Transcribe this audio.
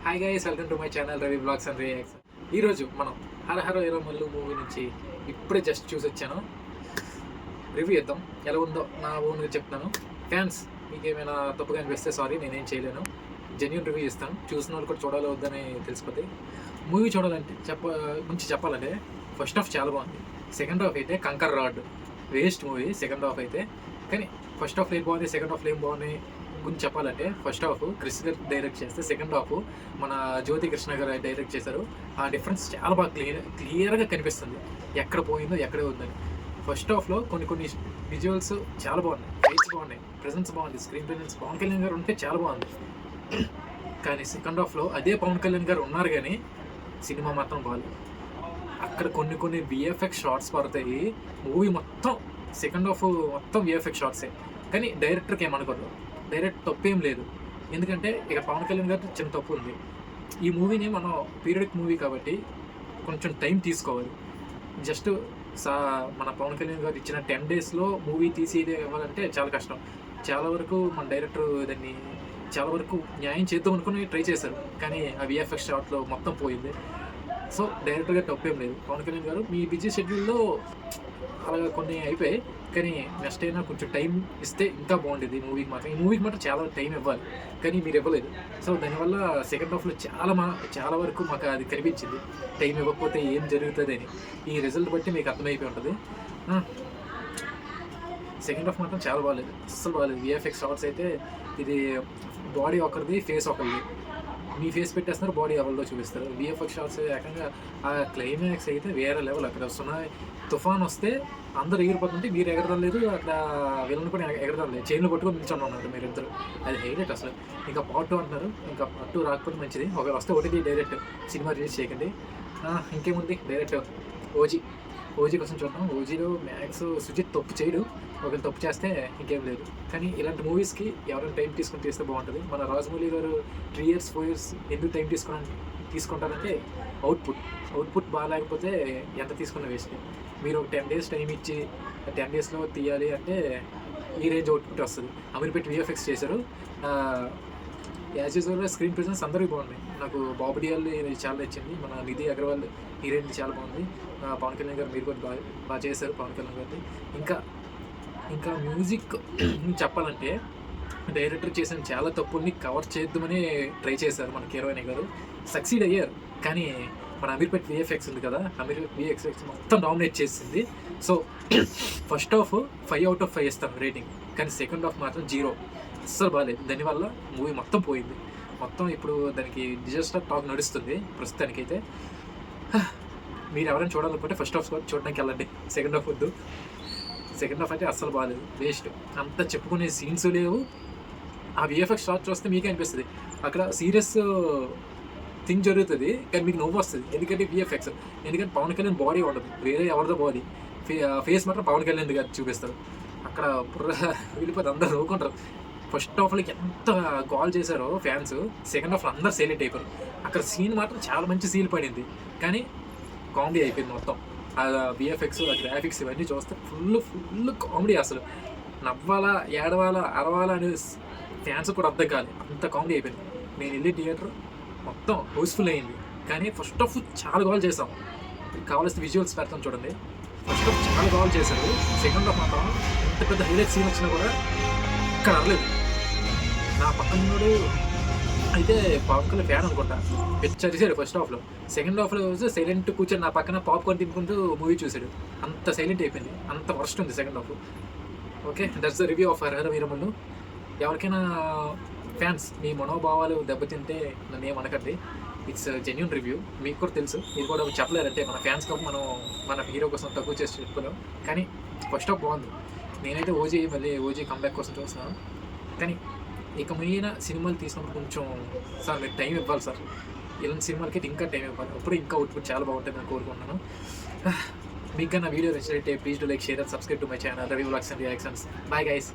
Hi guys, welcome to my channel Ravi blogs and reacts. ఈరోజు మనం హరహర Veeramallu movie నుంచి ఇప్పుడే జస్ట్ చూసి వచ్చాను. రివ్యూ ఇద్దాం, ఎలా ఉందో నా ఓన్గా చెప్తాను. ఫ్యాన్స్ మీకు ఏమైనా తప్పుగా అనిపిస్తే సారీ, నేనేం చేయలేను. జెన్యూన్ రివ్యూ ఇస్తాను. చూసిన వాళ్ళు కూడా చూడాలి వద్దని తెలిసిపోతే. మూవీ చూడాలంటే చెప్పాలంటే ఫస్ట్ హాఫ్ చాలా బాగుంది. సెకండ్ హాఫ్ అయితే కంకర్ రాడ్ వేస్ట్ మూవీ. సెకండ్ హాఫ్ అయితే కానీ ఫస్ట్ హాఫ్ ఏం బాగుంది, సెకండ్ హాఫ్ ఏం బాగుంది గురించి చెప్పాలంటే ఫస్ట్ హాఫ్ క్రిష్ గారు డైరెక్ట్ చేస్తే, సెకండ్ హాఫ్ మన జ్యోతి కృష్ణ గారు డైరెక్ట్ చేశారు. ఆ డిఫరెన్స్ చాలా బాగా క్లియర్గా కనిపిస్తుంది, ఎక్కడ పోయిందో ఎక్కడే ఉందని. ఫస్ట్ హాఫ్లో కొన్ని విజువల్స్ చాలా బాగున్నాయి, ఫైట్స్ బాగున్నాయి, ప్రెజెన్స్ బాగుంది, స్క్రీన్ ప్రెజెన్స్ పవన్ కళ్యాణ్ గారు ఉంటే చాలా బాగుంది. కానీ సెకండ్ హాఫ్లో అదే పవన్ కళ్యాణ్ గారు ఉన్నారు కానీ సినిమా మాత్రం బాగాలేదు. అక్కడ కొన్ని విఎఫ్ఎక్స్ షార్ట్స్ పడతాయి. మూవీ మొత్తం సెకండ్ హాఫ్ మొత్తం విఎఫ్ఎక్స్ షార్ట్సే. కానీ డైరెక్టర్కి ఏమనుకోరు, డైరెక్ట్ తప్పేం లేదు. ఎందుకంటే ఇక పవన్ కళ్యాణ్ గారి చిన్న తప్పు ఉంది. ఈ మూవీని మనం పీరియడిక్ మూవీ కాబట్టి కొంచెం టైం తీసుకోవాలి. జస్ట్ మన పవన్ కళ్యాణ్ గారు ఇచ్చిన 10 daysలో మూవీ తీసి ఇవ్వాలంటే చాలా కష్టం. చాలా వరకు మన డైరెక్టర్ దాన్ని చాలా వరకు న్యాయం చేద్దాం అనుకుని ట్రై చేశారు, కానీ ఆ విఎఫ్ఎక్స్ షాట్లో మొత్తం పోయింది. సో డైరెక్టర్గా తప్పేం లేదు. పవన్ కళ్యాణ్ గారు మీ బిజీ షెడ్యూల్లో అలాగా కొన్ని అయిపోయాయి, కానీ నెక్స్ట్ అయినా కొంచెం టైం ఇస్తే ఇంకా బాగుండేది మూవీకి మాత్రం. ఈ మూవీకి మాత్రం చాలా టైం ఇవ్వాలి, కానీ మీరు ఇవ్వలేదు. సో దానివల్ల సెకండ్ హాఫ్లో చాలా వరకు మాకు అది కనిపించింది, టైం ఇవ్వకపోతే ఏం జరుగుతుంది అని. ఈ రిజల్ట్ బట్టి మీకు అర్థమైపోయి ఉంటుంది. సెకండ్ హాఫ్ మాత్రం చాలా బాగాలేదు, అస్సలు బాగాలేదు. విఎఫ్ఎక్స్ షార్ట్స్ అయితే ఇది బాడీ ఒకరిది, ఫేస్ ఒకరిది. మీ ఫేస్ పెట్టేస్తున్నారు, బాడీ ఎవరిలో చూపిస్తారు. విఎఫ్ఎక్స్ షార్ట్స్ ఏకంగా ఆ క్లైమాక్స్ అయితే వేరే లెవెల్. అక్కడ తుఫాన్ వస్తే అందరు ఎగిరిపోతుంటే మీరు ఎగరడం లేదు, అక్కడ వీళ్ళని కూడా ఎగరడం లేదు, చైన్లు పట్టుకొని నిల్చొని ఉన్నారు మీరు ఇద్దరు. అది హైలైట్ అసలు. ఇంకా పార్ట్ 2 అంటున్నారు, ఇంకా పార్ట్ 2 రాకపోతే మంచిది. ఒకవేళ వస్తే ఒకటి డైరెక్ట్ సినిమా రిలీజ్ చేయకండి. ఇంకేముంది, డైరెక్ట్ ఓజీ కోసం చూద్దాం. ఓజీలో మ్యాక్స్ సుజిత్ తప్పు చేయడు, ఒకవేళ తప్పు చేస్తే ఇంకేం లేదు. కానీ ఇలాంటి మూవీస్కి ఎవరైనా టైం తీసుకొని తీస్తే బాగుంటుంది. మన రాజమౌళి గారు 3 years 4 years ఎందుకు టైం తీసుకుంటారంటే అవుట్పుట్ బాగాలేకపోతే ఎంత తీసుకున్న వేస్ట్. మీరు ఒక 10 days టైం ఇచ్చి 10 daysలో తీయాలి అంటే ఈ రేంజ్ అవుట్పుట్ వస్తుంది. అమీర్పేట్ విఎఫ్ఎక్స్ చేశారు. యాజ్ యూజువల్గా స్క్రీన్ ప్రెజెన్స్ అందరికీ బాగున్నాయి. నాకు బాబు డియాల్ చాలా నచ్చింది. మన నిధి అగర్వాల్ హీరోయిన్ చాలా బాగుంది. పవన్ కళ్యాణ్ గారు మీరు కూడా బాగా చేశారు పవన్ కళ్యాణ్ గారిని. ఇంకా మ్యూజిక్ చెప్పాలంటే డైరెక్టర్ చేసిన చాలా తప్పుల్ని కవర్ చేద్దామని ట్రై చేశారు మన కీరవాణి గారు. సక్సీడ్ అయ్యారు, కానీ మన అమీర్పేట్ విఎఫ్ఎక్స్ ఉంది కదా, అమీర్పేట్ విఎఫ్ఎక్స్ మొత్తం డామినేట్ చేసింది. So first half 5 out of 5 ఇస్తాను రేటింగ్, కానీ సెకండ్ హాఫ్ మాత్రం 0, అస్సలు బాగాలేదు. దానివల్ల మూవీ మొత్తం పోయింది. మొత్తం ఇప్పుడు దానికి డిజాస్టర్ టాక్ నడుస్తుంది ప్రస్తుతానికైతే. మీరు ఎవరైనా చూడాలనుకుంటే ఫస్ట్ హాఫ్ చూడడానికి వెళ్ళండి, సెకండ్ హాఫ్ వద్దు. సెకండ్ హాఫ్ అయితే అస్సలు బాగాలేదు, వేస్ట్. అంత చెప్పుకునే సీన్స్ లేవు. ఆ విఎఫ్ఎక్స్ షాట్ చూస్తే మీకే అనిపిస్తుంది అక్కడ సీరియస్ థింగ్ జరుగుతుంది, కానీ మీకు నవ్వు వస్తుంది. ఎందుకంటే విఎఫ్ఎక్స్, ఎందుకంటే పవన్ కళ్యాణ్ బాడీ ఉండదు, వేరే ఎవరిదో బాడీ, ఫేస్ మాత్రం పవన్ కళ్యాణ్ గారు చూపిస్తారు. అక్కడ బుర్ర వెళ్ళిపోతే అందరూ నవ్వుకుంటారు. ఫస్ట్ హాఫ్లోకి ఎంత కాల్ చేశారో ఫ్యాన్స్, సెకండ్ హాఫ్లో అందరూ సైలెంట్ అయిపోయారు. అక్కడ సీన్ మాత్రం చాలా మంచి సీన్ పడింది, కానీ కామెడీ అయిపోయింది మొత్తం. ఆ విఎఫ్ఎక్స్, ఆ గ్రాఫిక్స్ ఇవన్నీ చూస్తే ఫుల్ కామెడీ. అసలు నవ్వాలా, ఏడవాలా, అరవాలా అనే ఫ్యాన్స్ కూడా అర్థం కాదు, అంత కామెడీ అయిపోయింది. నేను వెళ్ళి థియేటర్ మొత్తం హౌస్ఫుల్ అయింది, కానీ ఫస్ట్ హాఫ్ చాలా కాల్ చేసాం. కావాల్సిన విజువల్స్ పెడతాం చూడండి. ఫస్ట్ హాఫ్ చాలా కాల్ చేశారు, సెకండ్ హాఫ్ మాత్రం ఎంత పెద్ద హైలైట్ సీన్ వచ్చినా కూడా ఇక్కడ అరలేదు. నా పక్కనోడు అయితే పవన్ కళ్యాణ్ ఫ్యాన్ అనుకుంటా, పిచ్చరిసాడు ఫస్ట్ హాఫ్లో. సెకండ్ హాఫ్లో సైలెంట్ కూర్చొని నా పక్కన పాప్కార్న్ తినుకుంటూ మూవీ చూశాడు. అంత సైలెంట్ అయిపోయింది, అంత వర్స్ట్ ఉంది second half. Okay, that's the review of Harihara Veeramallu. ఎవరికైనా ఫ్యాన్స్ మీ మనోభావాలు దెబ్బతింటే నన్ను ఏమనకండి, ఇట్స్ జెన్యూన్ రివ్యూ. మీకు కూడా తెలుసు, మీరు కూడా చెప్పలేరంటే మన ఫ్యాన్స్ కాబట్టి మనం మన హీరో కోసం తక్కువ చేసి చెప్పుకోలేం. కానీ ఫస్ట్ హాఫ్ బాగుంది. నేనైతే ఓజీ కంబ్యాక్ కోసం చూస్తున్నాను. కానీ ఇక మీన సినిమాలు తీసుకున్నప్పుడు కొంచెం సార్ మీరు టైం ఇవ్వాలి సార్, ఇలాంటి సినిమాలకి ఇంకా టైం ఇవ్వాలి, అప్పుడు ఇంకా అవుట్పుట్ చాలా బాగుంటుంది అని కోరుకుంటున్నాను. మీకు నా వీడియో నచ్చినట్లయితే please do like, share and subscribe to my channel Ravi blogs and reactions. Bye guys.